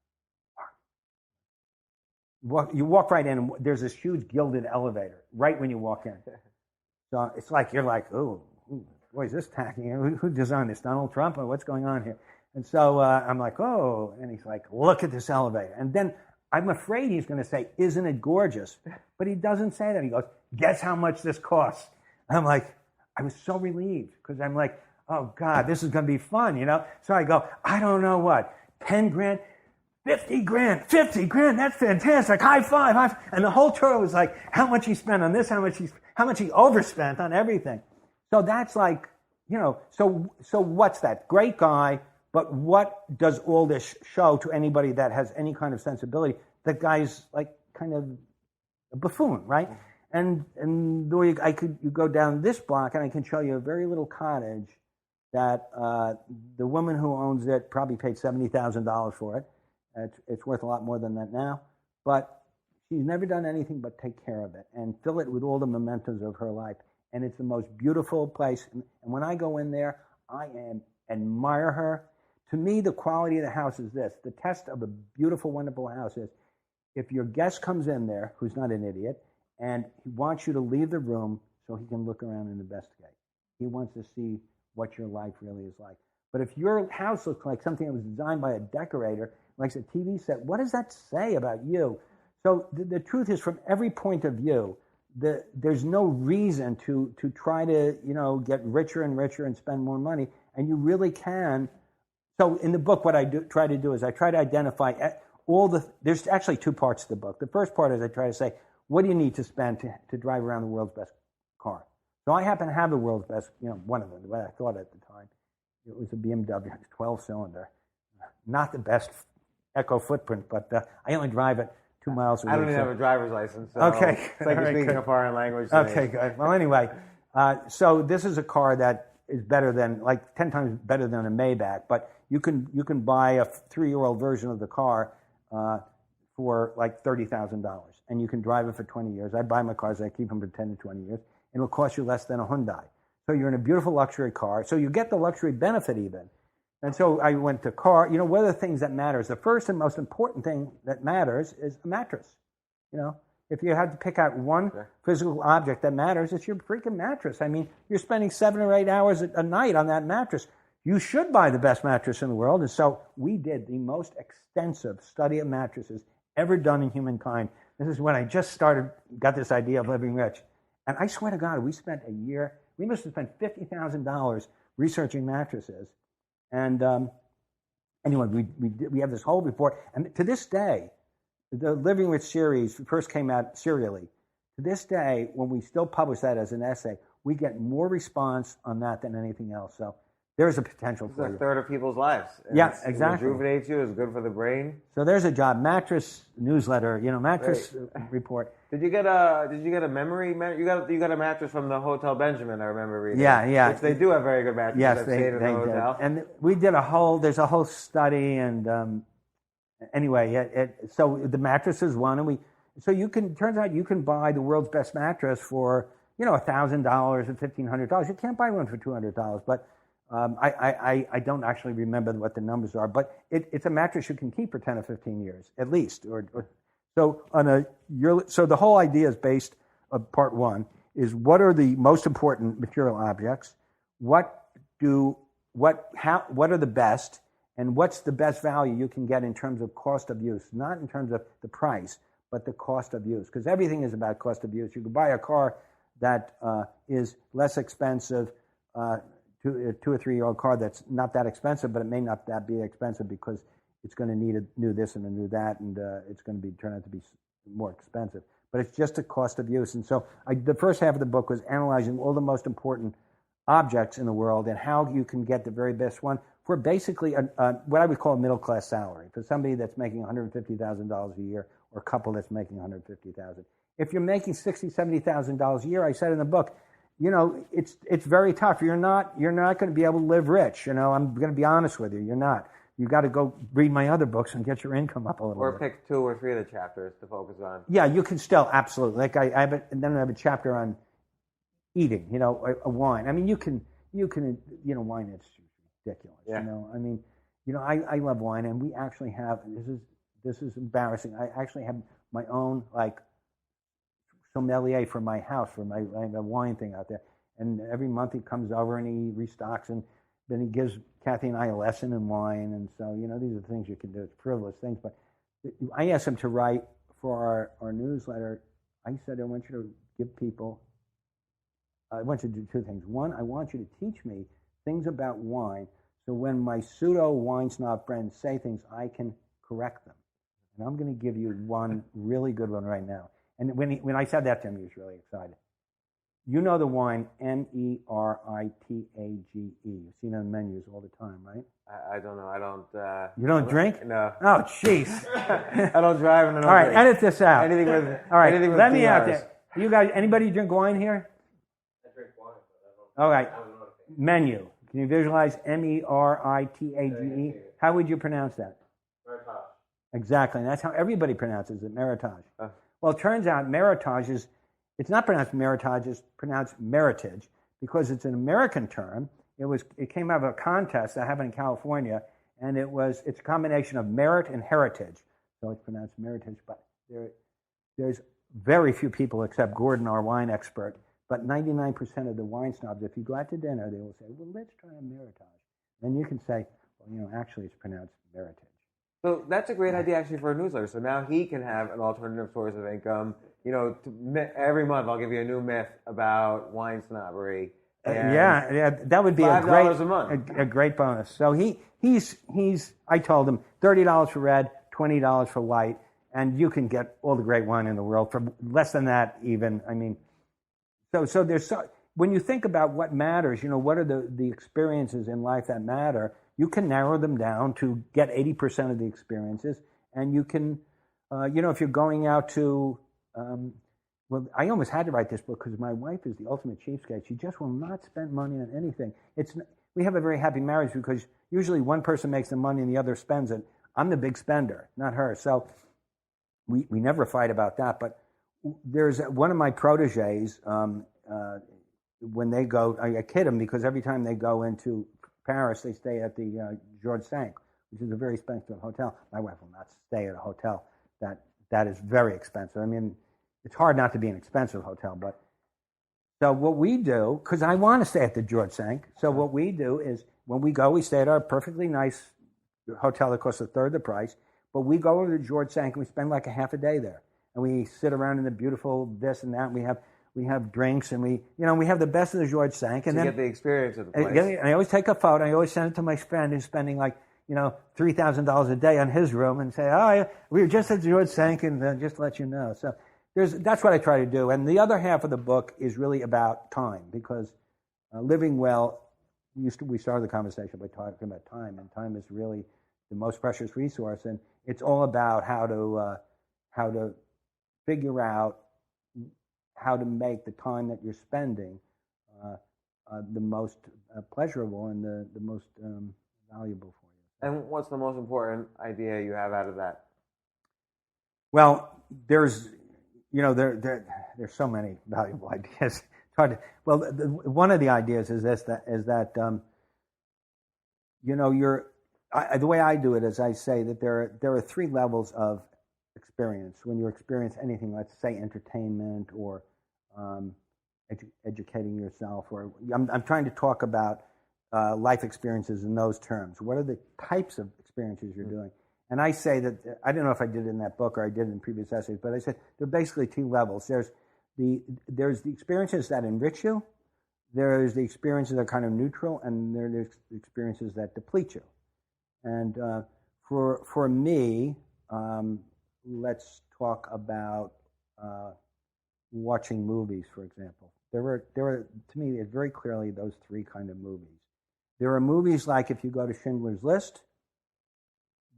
you walk right in, and there's this huge gilded elevator right when you walk in. So it's like, you're like, oh, boy, is this tacky? Who designed this? Donald Trump? Or what's going on here? And so I'm like, oh. And he's like, look at this elevator. And then I'm afraid he's going to say, isn't it gorgeous? But he doesn't say that. He goes, guess how much this costs? And I'm like, I was so relieved because I'm like, oh, God, this is going to be fun, So I go, I don't know what, 10 grand, 50 grand, 50 grand, that's fantastic, high five. And the whole tour was like, how much he spent on this, how much he overspent on everything. So that's like, so what's that? Great guy, but what does all this show to anybody that has any kind of sensibility? The guy's like kind of a buffoon, right? And you go down this block and I can show you a very little cottage that the woman who owns it probably paid $70,000 for it. It's worth a lot more than that now. But she's never done anything but take care of it and fill it with all the mementos of her life. And it's the most beautiful place. And when I go in there, I admire her. To me, the quality of the house is this. The test of a beautiful, wonderful house is if your guest comes in there, who's not an idiot, and he wants you to leave the room so he can look around and investigate. He wants to see what your life really is like. But if your house looks like something that was designed by a decorator, like a TV set, what does that say about you? So the truth is, from every point of view, there's no reason to try to get richer and richer and spend more money. And you really can. So in the book, what I try to do is I try to identify there's actually two parts to the book. The first part is I try to say, what do you need to spend to drive around the world's best car? So I happen to have the world's best, one of them, what I thought at the time. It was a BMW 12-cylinder. Not the best eco footprint, but I only drive it 2 miles a week. I don't even have a driver's license. So okay. It's like you're speaking a foreign language. Okay, good. Well, anyway, so this is a car that is better than, 10 times better than a Maybach, but you can buy a 3-year-old version of the car for like $30,000, and you can drive it for 20 years. I buy my cars, I keep them for 10 to 20 years, and it'll cost you less than a Hyundai. So you're in a beautiful luxury car, so you get the luxury benefit even. And so I went to car. What are the things that matters? The first and most important thing that matters is a mattress. If you had to pick out one physical object that matters, it's your freaking mattress. I mean, you're spending 7 or 8 hours a night on that mattress. You should buy the best mattress in the world. And so we did the most extensive study of mattresses ever done in humankind. This is when I just got this idea of living rich. And I swear to God, we spent a year, we must have spent $50,000 researching mattresses. And anyway, we have this whole report. And to this day, the Living Rich series first came out serially. To this day, when we still publish that as an essay, we get more response on that than anything else. So There's a potential It's for a you. third of people's lives. And Yeah, exactly. It rejuvenates you. It's good for the brain. So there's a job. Mattress newsletter, mattress report. Did you get a memory? You got a mattress from the Hotel Benjamin. I remember reading. Yeah. Which they do have very good mattresses. Yes, I've they stayed in the did. hotel. And we did there's a whole study, and anyway, so the mattress is one, and turns out you can buy the world's best mattress for $1,000 and $1,500. You can't buy one for $200, but I don't actually remember what the numbers are, but it's a mattress you can keep for 10 or 15 years at least. So the whole idea is based on part one is what are the most important material objects, what are the best, and what's the best value you can get in terms of cost of use, not in terms of the price, but the cost of use, because everything is about cost of use. You can buy a car that is less expensive, a 2 or 3 year old car that's not that expensive, but it may not that be expensive because it's going to need a new this and a new that, and it's going to turn out to be more expensive. But it's just a cost of use. And so the first half of the book was analyzing all the most important objects in the world and how you can get the very best one for basically what I would call a middle class salary, for somebody that's making $150,000 a year or a couple that's making $150,000. If you're making $60,000, $70,000 a year, I said in the book, it's very tough. You're not going to be able to live rich. I'm going to be honest with you. You're not. You got to go read my other books and get your income up a little bit. Or pick 2 or 3 of the chapters to focus on. Yeah, you can still absolutely. Like I have a chapter on eating. A wine. I mean, you can. Wine is ridiculous. Yeah. I love wine, and we actually have. This is embarrassing. I actually have my own sommelier for my house, I have a wine thing out there, and every month he comes over and he restocks, and then he gives Kathy and I a lesson in wine, and so these are the things you can do. It's frivolous things, but I asked him to write for our newsletter. I said I want you to give people. I want you to do 2 things. One, I want you to teach me things about wine, so when my pseudo wine snob friends say things, I can correct them. And I'm going to give you one really good one right now. And when I said that to him, he was really excited. You know the wine Meritage. You've seen it on menus all the time, right? I don't know. I don't. You don't drink? No. Oh, jeez. I don't drive and I don't All right, drink. edit this out. Anything with. All right, anything with let me DRs. out there. You guys, anybody drink wine here? I drink wine, but all right. Menu. Can you visualize Meritage? How would you pronounce that? Meritage. Exactly. And that's how everybody pronounces it, Meritage. Well, it turns out Meritage it's not pronounced Meritage, it's pronounced Meritage because it's an American term. It came out of a contest that happened in California, and it's a combination of merit and heritage. So it's pronounced Meritage, but there's very few people except Gordon, our wine expert, but 99% of the wine snobs, if you go out to dinner, they will say, well, let's try a Meritage. And you can say, well, actually it's pronounced Meritage. So that's a great idea actually for a newsletter. So now he can have an alternative source of income. Every month I'll give you a new myth about wine snobbery. Yeah, that would be $5 a month. A great bonus. So he's I told him $30 for red, $20 for white, and you can get all the great wine in the world for less than that even. I mean, so there's when you think about what matters, what are the experiences in life that matter, you can narrow them down to get 80% of the experiences, and you can, if you're going out to, I almost had to write this book because my wife is the ultimate cheapskate. She just will not spend money on anything. We have a very happy marriage because usually one person makes the money and the other spends it. I'm the big spender, not her. So we never fight about that. But there's one of my proteges, when they go, I kid them because every time they go into Paris, they stay at the Georges V, which is a very expensive hotel. My wife will not stay at a hotel that is very expensive. I mean, it's hard not to be an expensive hotel, but so what we do, because I want to stay at the Georges V, so what we do is when we go, we stay at our perfectly nice hotel that costs a third the price, but we go over to the Georges V and we spend like a half a day there, and we sit around in the beautiful this and that. And we have drinks, and we have the best of the Georges V. And so then you get the experience of the place. I always take a photo. I always send it to my friend who's spending like $3,000 a day on his room, and say, "Oh, we were just at the Georges V," and just to let you know. So that's what I try to do. And the other half of the book is really about time, because living well, we started the conversation by talking about time, and time is really the most precious resource, and it's all about how to figure out how to make the time that you're spending the most pleasurable and the most valuable for you. And what's the most important idea you have out of that? Well, there's so many valuable ideas. Well, one of the ideas is that the way I do it is I say that there are three levels of experience when you experience anything. Let's say entertainment or educating yourself, or I'm trying to talk about life experiences in those terms. What are the types of experiences you're doing? And I say that, I don't know if I did it in that book or I did it in previous essays, but I said there are basically two levels. There's the experiences that enrich you, there's the experiences that are kind of neutral, and there's the experiences that deplete you. And for me, let's talk about watching movies, for example. There were to me very clearly those three kind of movies. There are movies like if you go to Schindler's List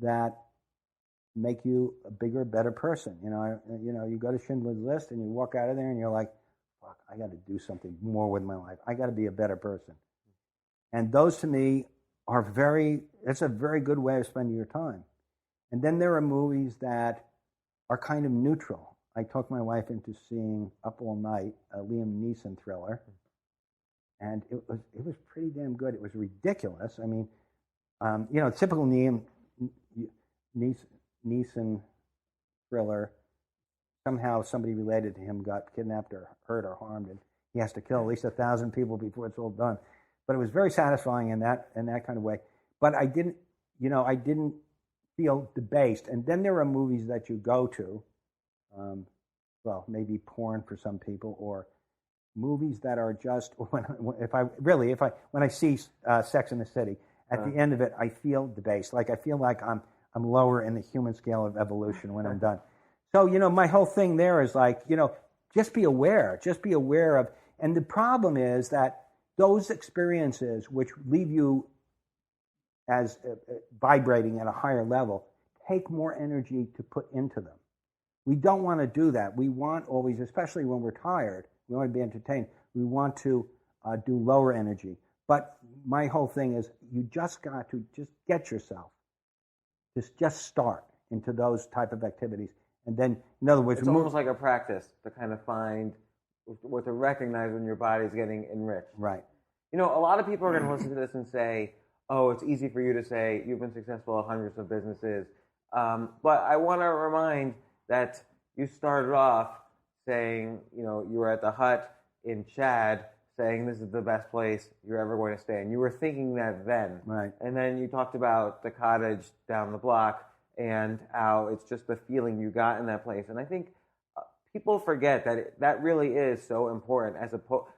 that make you a bigger, better person. You go to Schindler's List and you walk out of there and you're like, fuck, I got to do something more with my life. I got to be a better person. And those to me are it's a very good way of spending your time. And then there are movies that are kind of neutral. I talked my wife into seeing Up All Night, a Liam Neeson thriller. And it was pretty damn good. It was ridiculous. I mean, typical Neeson thriller. Somehow somebody related to him got kidnapped or hurt or harmed, and he has to kill at least 1,000 people before it's all done. But it was very satisfying in that kind of way. But I didn't feel debased. And then there are movies that you go to, maybe porn for some people, or movies that are just when I see Sex in the City, at the end of it, I feel debased. Like I feel like I'm lower in the human scale of evolution when I'm done. So my whole thing there is like just be aware of. And the problem is that those experiences which leave you as vibrating at a higher level take more energy to put into them. We don't want to do that. We want always, especially when we're tired, we want to be entertained. We want to do lower energy. But my whole thing is you just got to just get yourself, just start into those type of activities. And then, in other words, it's almost like a practice to kind of find, or to recognize when your body's getting enriched. Right. A lot of people are going to listen to this and say, oh, it's easy for you to say you've been successful at hundreds of businesses. But I want to remind that you started off saying, you were at the Hut in Chad saying this is the best place you're ever going to stay. And you were thinking that then. Right. And then you talked about the cottage down the block and how it's just the feeling you got in that place. And I think people forget that that really is so important.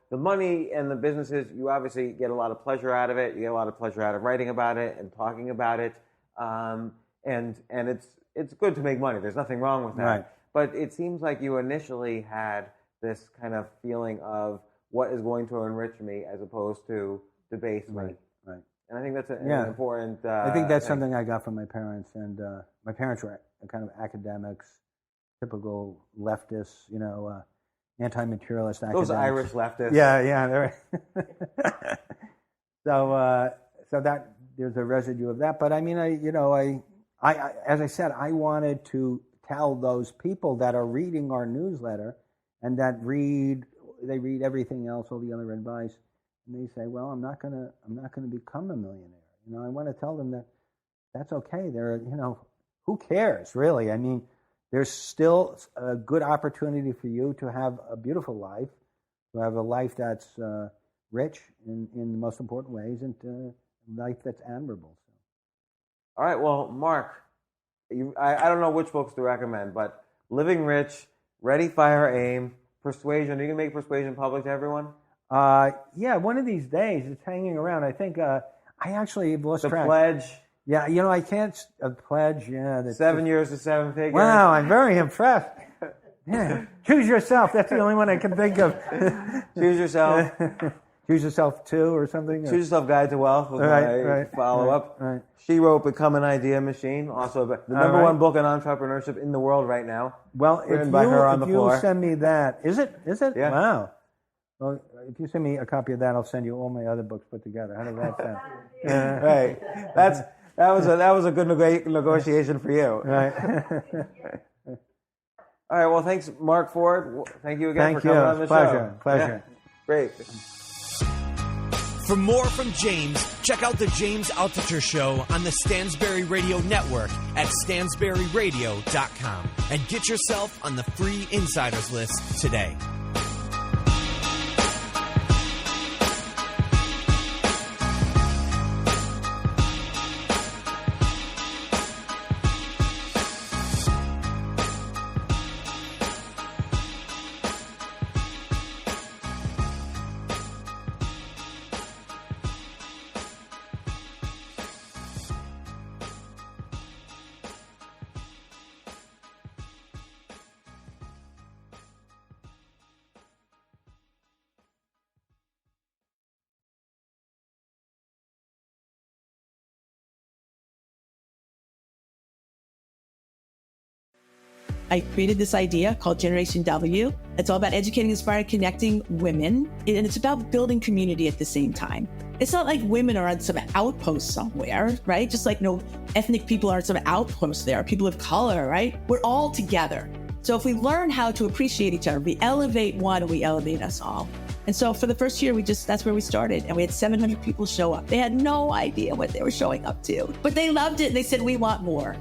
The money and the businesses, you obviously get a lot of pleasure out of it. You get a lot of pleasure out of writing about it and talking about it. And it's good to make money. There's nothing wrong with that. Right. But it seems like you initially had this kind of feeling of what is going to enrich me as opposed to debase me. Right. And I think that's an important I think that's thing. something I got from my parents. And my parents were kind of academics, typical leftists, anti-materialist academics. Those Irish leftists. Yeah. So that there's a residue of that. But I mean, I as I said, I wanted to tell those people that are reading our newsletter and that read everything else, all the other advice, and they say, well, I'm not gonna become a millionaire. I want to tell them that that's okay. Who cares really? I mean, there's still a good opportunity for you to have a beautiful life, to have a life that's rich in the most important ways, and a life that's admirable. So. All right, well, Mark, I don't know which books to recommend, but Living Rich, Ready, Fire, Aim, Persuasion. Are you going to make Persuasion public to everyone? Yeah, one of these days. It's hanging around. I think I actually lost track. The Pledge. Yeah, I can't. A Pledge, yeah. 7 years to 7 figures. Wow, I'm very impressed. Yeah. Choose yourself. That's the only one I can think of. Choose yourself. Choose Yourself 2 or something? Choose Yourself Guide to Wealth was my follow-up. Right. She wrote Become an Idea Machine, also the number one book on entrepreneurship in the world right now. Well, written by her on the floor. Send me that. Is it? Yeah. Wow. Well, if you send me a copy of that, I'll send you all my other books put together. How does that sound? Right. That was a good negotiation for you. Right. All right. Well, thanks, Mark Ford. Thank you again for coming on the show. Pleasure. Yeah. Great. For more from James, check out the James Altucher Show on the Stansberry Radio Network at stansberryradio.com and get yourself on the free insiders list today. I created this idea called Generation W. It's all about educating, inspiring, connecting women. And it's about building community at the same time. It's not like women are on some outpost somewhere, right? Just like no ethnic people are on some outpost there, people of color, right? We're all together. So if we learn how to appreciate each other, we elevate one, we elevate us all. And so for the first year, that's where we started. And we had 700 people show up. They had no idea what they were showing up to, but they loved it. And they said, we want more.